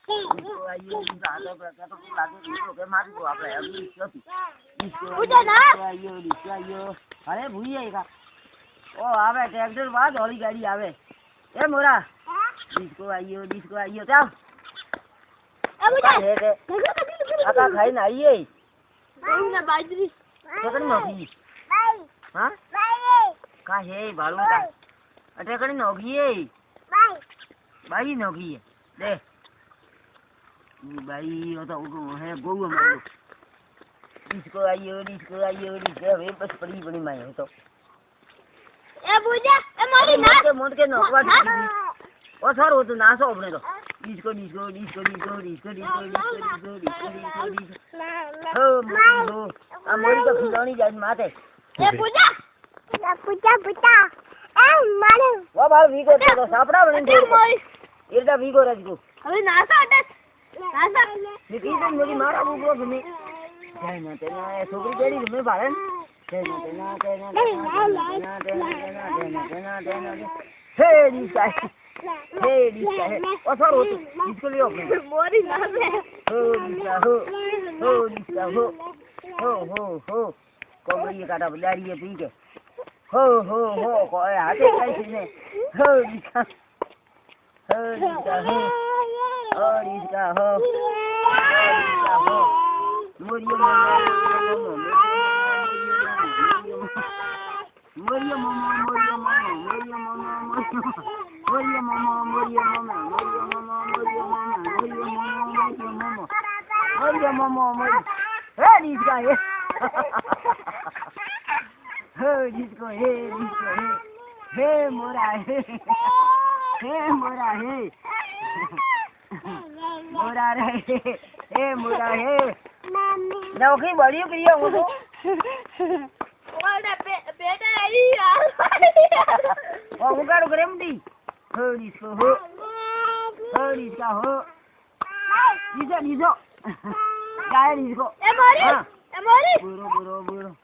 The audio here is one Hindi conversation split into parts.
आइए दादा का तो लागे इसको के मार दो આપણે અભી इसको आइयो अरे भूलिएगा ओ आवे ट्रैक्टर बाद वाली गाड़ी आवे ए मोरा इसको आइयो जाओ आका खाई ना आइए ना बाजरी टेकड़ी नौकी हां का है बालू का टेकड़ी नौकी है बाई नौकी है दे भाई वो तो है गौ हमारे इसको आइयो वे बस बड़ी माई है तो ए बुझे ए मोरी ना मोट के नौकवा ओ सर वो तो नासो अपने तो इसको हो आ मोरी तो खिलौनी जान माते ए पूजा ए माने वो बाल वीगो तो सापड़ा बने मोरी इरदा वीगो रजको अबे नासा अटक नासा निकी तो मोरी मारा बुबो घुमे तेना छोकरी केड़ी घुमे बारन तेना हे दिसा ओ सर इसको लियो मोरी ना हो दिसा हो कोबरी काटा बुलारी है ठीक है हो को हाथे कैसे ने हो दिसा हो मोरियो मोमो हे दिसका हे मोरा है नौकरी बड़ी करियो वो तो ओड़ा बेटा आई यार ओ उगाड़ ग्रेमडी होड़ी सो हो नीजो काय नीजो ए मोरी बुरो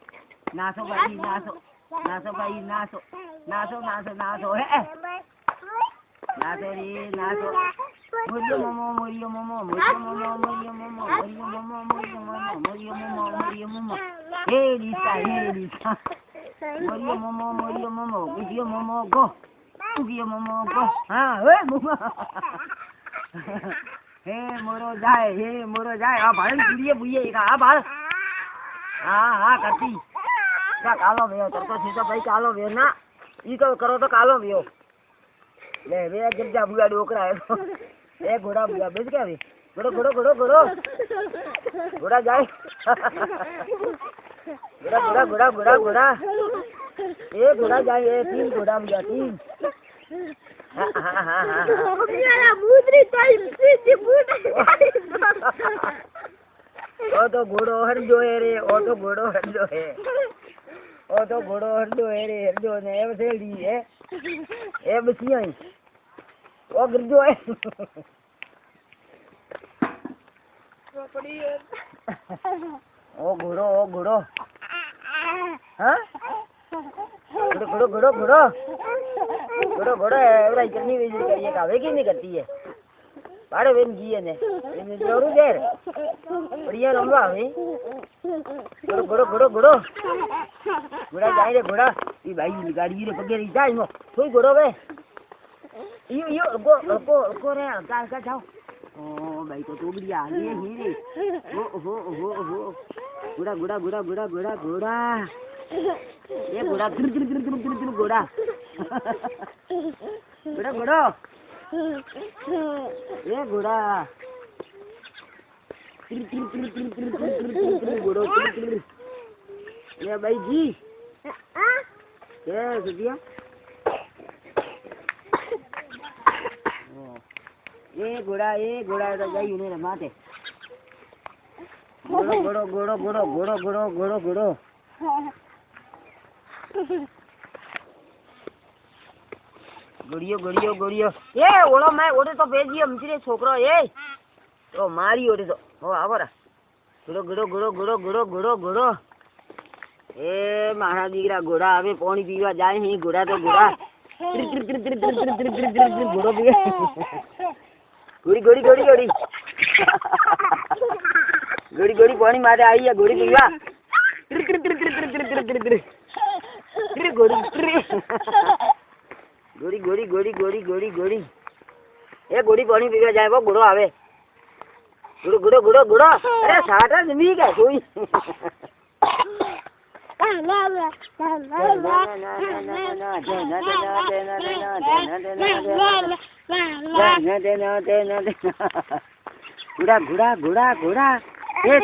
नासो भाई नासो है नासो मोरियो मोमो हे दिसा मोरियो मोमो गुजियो मोमो गो हां हे मोमो हे मोरो जाए आ भाई बुढ़िए का आ भाई हां करती क्या कालो भेयो तो सीधा भाई कालो भेयो ना ई तो करो तो कालो भेयो ले वे गज्जा बुआ डोकरा है ए घोड़ा बुआ बेच क्या भी घोड़ा जाए घोड़ा ए घोड़ा जाए ए तीन घोड़ा बुआ तीन यार मुद्री टाइम सीधी बूट ओ तो घोड़ो हरजो है रे ओ तो घोड़ो हरजो है रे हरजो ने ए बसेली है ए बसिया ओ गिरजो है ओ घोड़ो हाँ घोड़ो एवरा करनी वेजी करिए कावे की नहीं करती है बारे वेन जी ने जरूर देर बढ़िया लंबा है घोड़ा जाए रे घोड़ा ई भाई गाड़ी रे पगेरी जाए मो कोई घोड़ो वे यो को रे का जाओ ओ भाई तो बढ़िया है रे हो घोड़ा ये घोड़ा घोड़ा ये घोड़ा ये भाई जी ये सुधिया ये घोड़ा तो जाई उन्हें माते घोड़ो गोड़ियो ये ओलो मैं ओडे तो भेजियो मचरे छोकरो ए तो मारी ओडे तो हो आवरा घोड़ो ए मारा दीकरा घोड़ा आवे पानी पीवा जाए ही घोड़ा तो घोड़ा घोड़ो पीवे गोड़ी ઘોડી ઘોડી પાણી માટે આવી ગયા ઘોડી પીવા ઘોડી ઘોડી ઘોડી ઘોડી ઘોડી ઘોડી એ ઘોડી પાણી પીવા જાય ઘોડો આવે ઘોડો ઘોડો ઘોડો ઘોડો અરે સાટા જમી ગયા કોઈ ઘોડા ઘોડા ઘોડા ઘોડા એ